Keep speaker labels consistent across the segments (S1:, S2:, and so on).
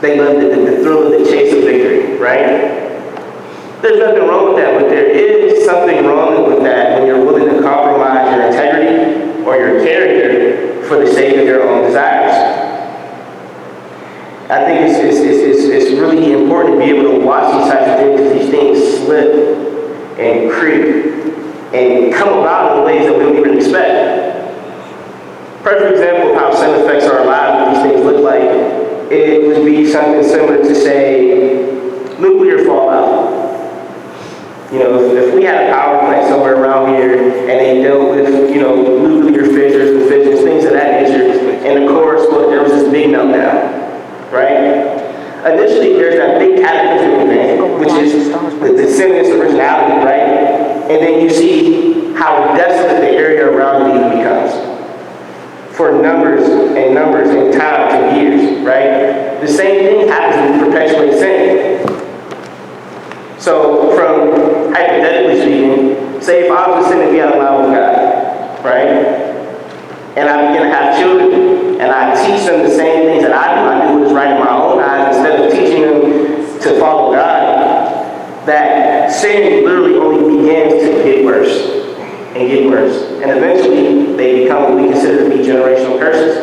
S1: They love the thrill of the chase of victory, right? There's nothing wrong with that, but there is something wrong with that when you're willing to compromise your integrity or your character for the sake of your own desires. I think it's really important to be able to watch these types of things, because these things slip and creep and come about in ways that we don't even expect. Perfect example of how sin affects our lives, what these things look like, it would be something similar to, say, nuclear fallout. You know, if we had a power plant somewhere around here and they dealt with, nuclear fissures and fissions, things of that nature, and of course, there was this big meltdown, right? Initially, there's that big cataclysmic event, which is the sin of its originality, right? And then you see how desolate the area around it even becomes for numbers and times and years, right? The same thing happens when you perpetuate sin. So, from hypothetically speaking, say if I was to sin and be out of line with God, right? And I begin to have children, and I teach them the same things that I do what is right in my own eyes, instead of teaching them to follow God, that sin literally only begins to get worse and get worse. And eventually, they become what we consider to be generational curses.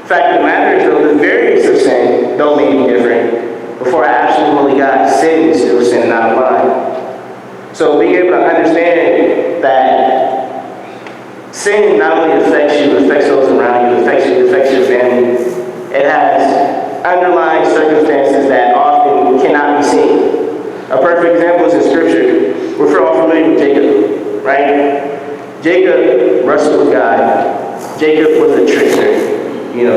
S1: The fact of the matter is, though, the variance of sin don't make any different. Before our absolute holy God, sin is still sin and out of line. So being able to understand that sin not only affects you, it affects those around you, it affects your family. It has underlying circumstances that often cannot be seen. A perfect example is in Scripture. We're all familiar with Jacob, right? Jacob wrestled with God. Jacob was a trickster.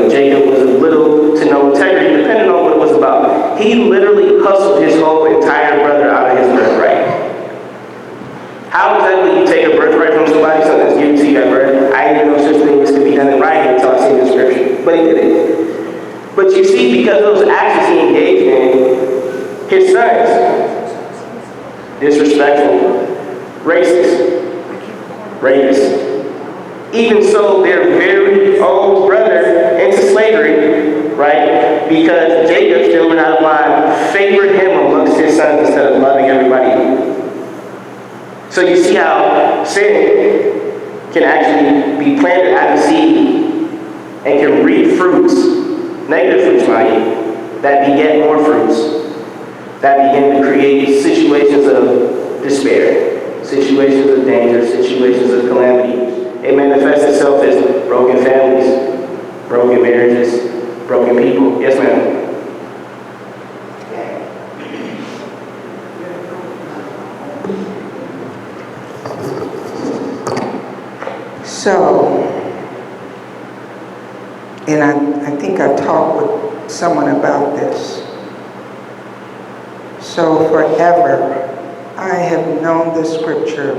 S1: Jacob was a little to no integrity, depending on what it was about. He literally hustled his whole entire brother out of his birthright. How exactly you take a birthright from somebody, something that's given to you at birth? I didn't know such things could be done in writing until I see the Scripture, but he did it. But you see, because of those actions he engaged in, his sons, disrespectful, racist, rapists, even sold their very own brother into slavery, right? Because Jacob, still went out of line, favored him amongst his sons instead of loving everybody. So you see how sin can actually be planted as a seed and can reap fruits, negative fruits, mind you, that beget more fruits, that begin to create situations of despair, situations of danger, situations of calamity. It manifests itself as broken families, broken marriages, broken people. Yes, ma'am?
S2: So, and I think I talked with someone about this. So forever, I have known the Scripture,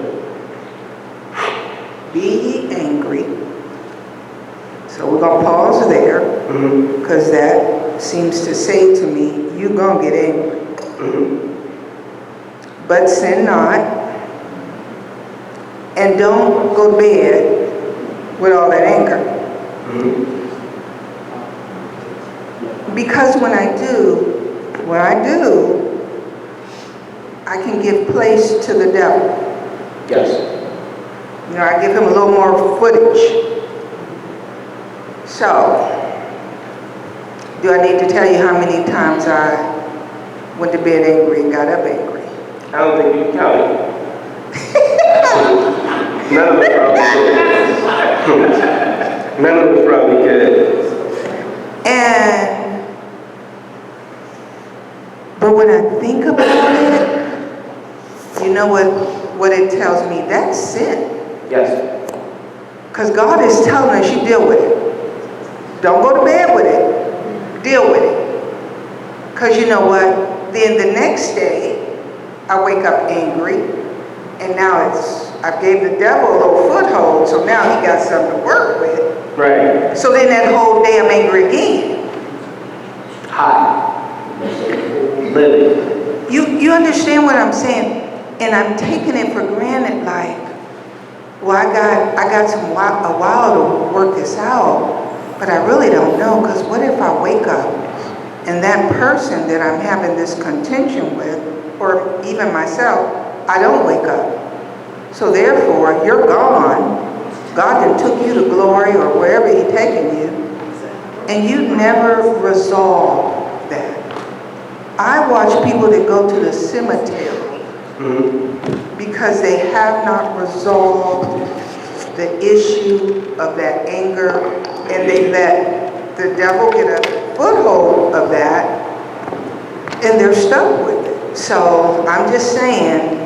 S2: be ye angry. So we're going to pause there, because that seems to say to me, you're going to get angry. But sin not, and don't go to bed with all that anger. Because when I do, I can give place to the devil.
S1: Yes.
S2: I give him a little more footage. So, do I need to tell you how many times I went to bed angry and got up angry?
S1: I don't think you can count it. None of us probably could. None of us probably could.
S2: But when I think about it, you know what it tells me? That's sin.
S1: Yes.
S2: Because God is telling us, you deal with it. Don't go to bed with it. Deal with it. Because you know what? Then the next day, I wake up angry, and now I gave the devil a little foothold, so now he got something to work with.
S1: Right.
S2: So then that whole day I'm angry again.
S1: Hot. Living.
S2: You understand what I'm saying? And I'm taking it for granted, like, well, I got a while to work this out, but I really don't know, because what if I wake up And that person that I'm having this contention with, or even myself, I don't wake up. So therefore, you're gone. God then took you to glory or wherever He's taken you, and you never resolve that. I watch people that go to the cemetery because they have not resolved the issue of that anger, and they let the devil get a foothold of that, and they're stuck with it. So I'm just saying,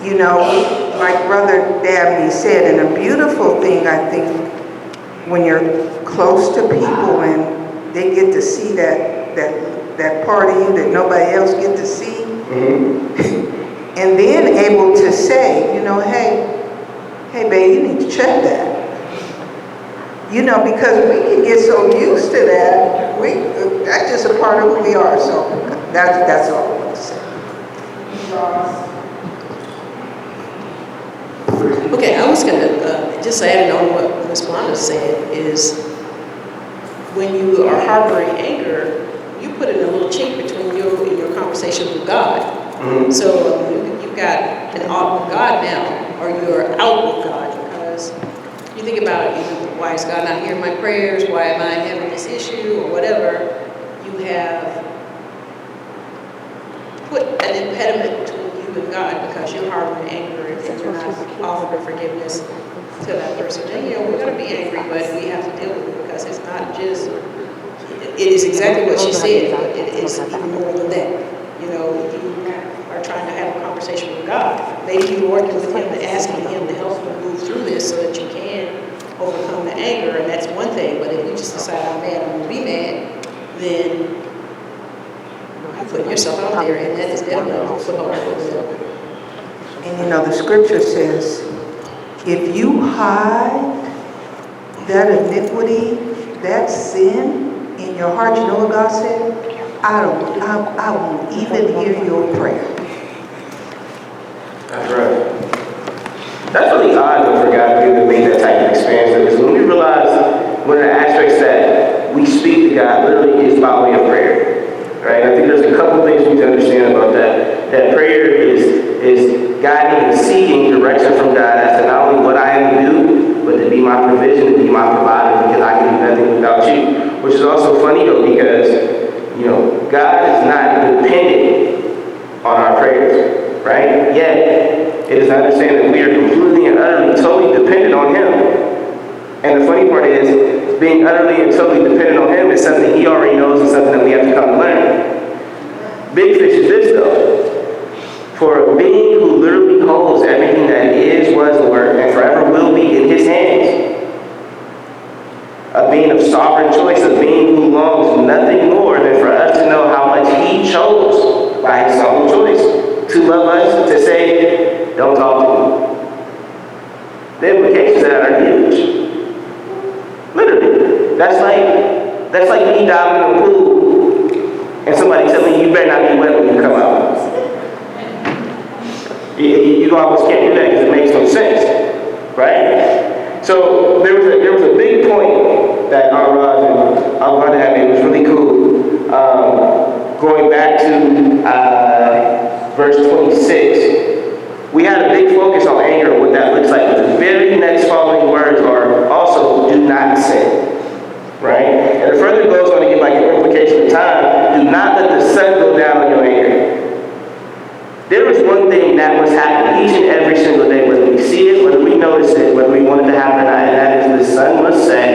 S2: you know, like Brother Dabney said, and a beautiful thing, I think, when you're close to people and they get to see that part of you that nobody else get to see, and then able to say, you know, hey babe, you need to check that. You know, because we can get so used to that, that's just a part of who we are. So that's all I want to say.
S3: Okay, I was going to just add on what Ms. Blanda said is when you are harboring anger, you put in a little chink between you and your conversation with God. So you've got an out with God now, or you're out with God, because you think about why is God not hearing my prayers? Why am I having this issue or whatever? You have put an impediment between you and God because you're harboring anger and you're not offering forgiveness to that person. And we're going to be angry, but we have to deal with it because it's not just, it is exactly what she said, but it is even more than that. You are trying to have a conversation with God. Maybe you're working with Him and asking Him to help you move through this so that you can overcome the anger, and that's one thing. But if you just decide I'm mad, I'm going to be mad, then you're putting yourself out there, and that is definitely a foothold.
S2: And the scripture says, if you hide that iniquity, that sin in your heart, you know what God said? I won't even hear your prayer.
S1: That's right. That's really odd for God to be able to make that type of experience. Because when we realize one of the aspects that we speak to God literally is by way of prayer. Right? I think there's a couple of things we need to understand about that. That prayer is guiding and seeking direction from God as to not only what I am to do, but to be my provision, to be my provider, because I can do nothing without you. Which is also funny though, because God is not dependent on our prayers, right? Yet, it is to understand that we are completely and utterly, totally dependent on Him. And the funny part is, being utterly and totally dependent on Him is something He already knows and something that we have to come to learn. Big fish is this, though. For a being who literally holds everything that is, was, and forever will be in His hands, a being of sovereign choice, a being who longs nothing more than for us to know how much He chose by His own choice to love us, to say, don't talk to me. The implications of that are huge. Literally. That's like me diving in a pool and somebody telling me you better not be wet when you come out. You almost can't do that because it makes no sense. Right? So there was a big point that our brother had made. It was really cool. Going back to verse 26, we had a big focus on anger and what that looks like. But the very next following words are also do not sin. Right? And it further goes on to give like an implication of time. Do not let the sun go down on your anger. There is one thing that must happen each and every single day, whether we see it, whether we notice it, whether we want it to happen or not, and that is the sun must set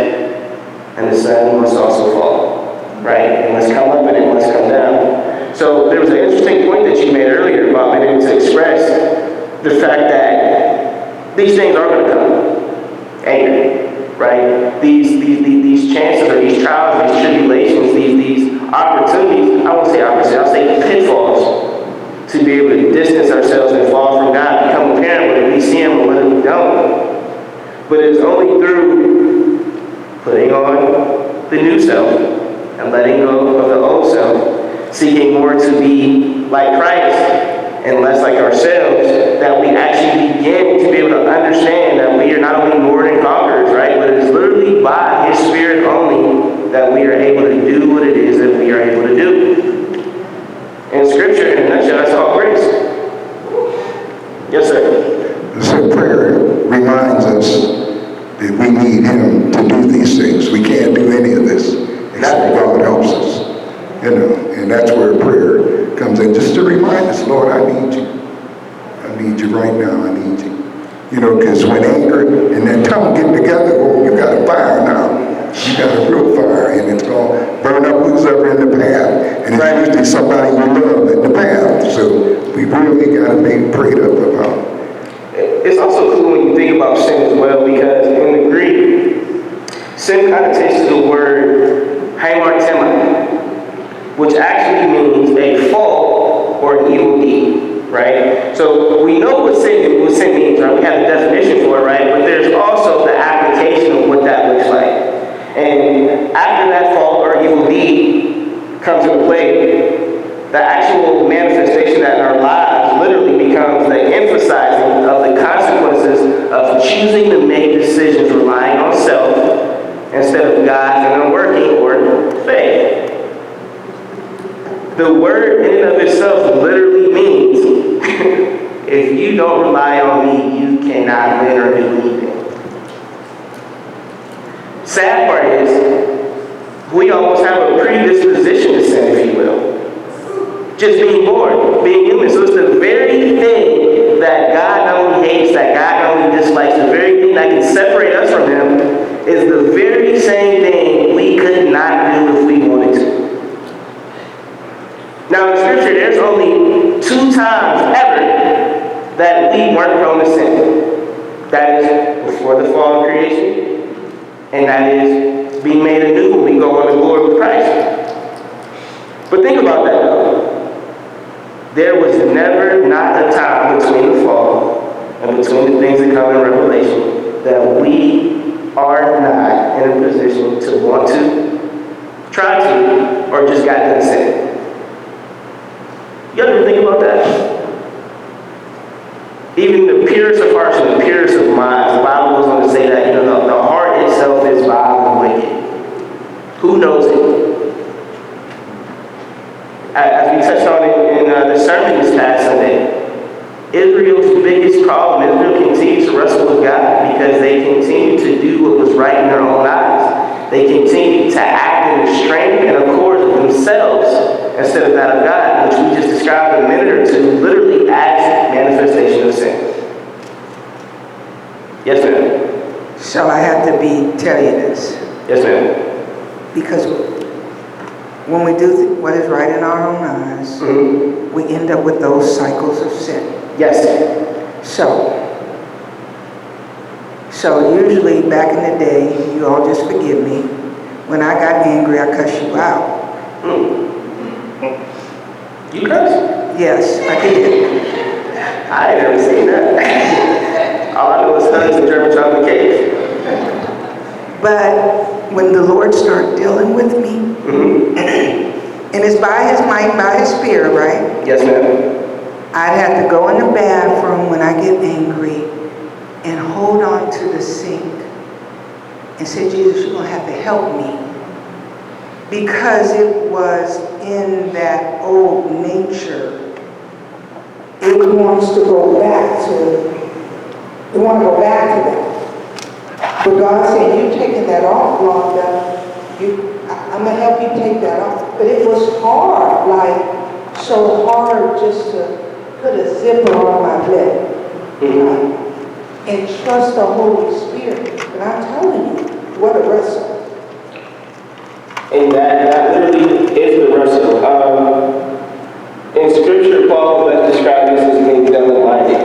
S1: and the sun must also fall. Right? It must come up and it must come down. So there was an interesting point that you made earlier about being able to express the fact that these things are going to come. Anger. Right? These chances or these trials, these tribulations, these opportunities, I won't say opportunities, I'll say pitfalls to be able to distance ourselves and fall from God, become apparent whether we see Him or whether we don't. But it's only through putting on the new self and letting go of the old self, seeking more to be like Christ and less like ourselves, that we actually begin to be able to understand that we are not only more than conquerors, right? But it is literally by His Spirit only that we are able to do what it is that we are able to do.
S4: God helps us, you know, and that's where prayer comes in, just to remind us, Lord, I need you. I need you right now, I need you. You know, because when anger and that tongue get together, oh, you got a fire now. You got a real fire, and it's going to burn up who's ever in the path. And it's usually somebody you love in the path. So we really got to be prayed up about.
S1: It's also cool when you think about sin as well, because in the Greek, sin connotates the word hamartema, which actually means a fault or an evil deed, right? So we know what sin means, right? We have a definition for it, right? But there's also the application of what that looks like. And after that fault or evil deed comes into play, the actual manifestation that in our lives literally becomes the emphasizing of the consequences of choosing to make decisions relying on self instead of God's inner working or faith. The word in and of itself literally means if you don't rely on me, you cannot win or do anything. Sad part is, we almost have a predisposition to sin, if you will. Just being born, being human. So it's the very thing that God not only hates, that God not only dislikes, the very thing that can separate us from Him is the very same thing we could not do if we wanted to. Now in Scripture, there's only 2 times ever that we weren't prone to sin. That is before the fall of creation, and that is being made anew when we go on the glory with Christ. But think about that though. There was never not a time between the fall and between the things that come in Revelation that we are not in a position to want to, try to, or just got done sinning. You ever think about that? Even the purest of hearts and the purest of minds, the Bible goes on to say that, you know, the heart itself is vile and wicked. Who knows it? As we touched on in the sermon this past Sunday, Israel's biggest problem, Israel continues to wrestle with God because they continue to do what was right in their own eyes. They continue to act in the strength and accord with themselves instead of that of God, which we just described a minute or two, literally as manifestation of sin. Yes, ma'am.
S2: So I have to tell you this.
S1: Yes, ma'am.
S2: Because when we do what is right in our own eyes, we end up with those cycles of sin.
S1: Yes.
S2: So usually back in the day, you all just forgive me, when I got angry, I cussed you out.
S1: You cuss?
S2: Yes, I did.
S1: I ain't never seen that. All I know is hugs and German chocolate cake.
S2: But when the Lord started dealing with me, and it's by His might, by His Spirit, right?
S1: Yes, ma'am.
S2: I'd have to go in the bathroom when I get angry and hold on to the sink and say, Jesus, you're going to have to help me. Because it was in that old nature. It wants to go back to that. But God said, you've taken that off, Rhonda. I'm going to help you take that off. But it was hard, like so hard just to put a zipper on my lip. And trust the Holy Spirit. And I'm telling you, what a wrestle.
S1: And that literally is the wrestle. In Scripture, Paul best described this as being double-minded.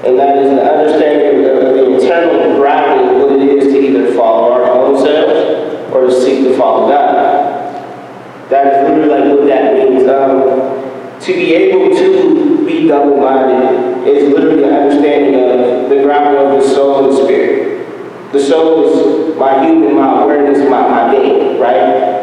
S1: And that is an understanding of the internal grappling of what it is to either follow our own selves or to seek to follow God. That is literally like what that means. To be able to be double-minded is literally an understanding of the grappling of the soul and the spirit. The soul is my human, my awareness, my being, right?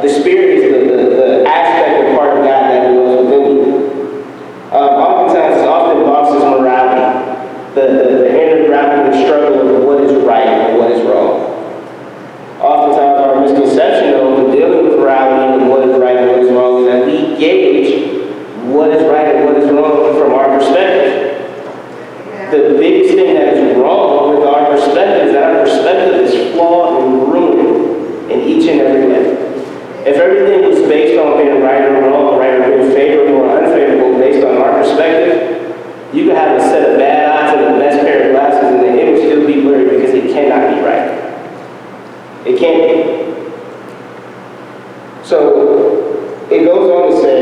S1: So it goes on to say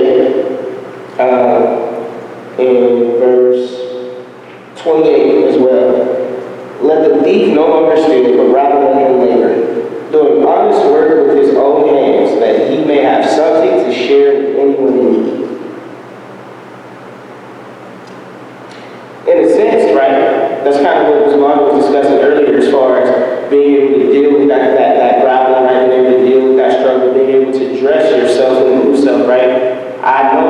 S1: in verse 28 as well, let the thief no longer steal, but rather let him labor, doing honest work with his own hands, that he may have something to share with anyone in need. In a sense, right, that's kind of what Mom was discussing earlier as far as being able to deal with that grappling, right, being able to deal with that struggle, being able to dress yourself in the new self, right? I know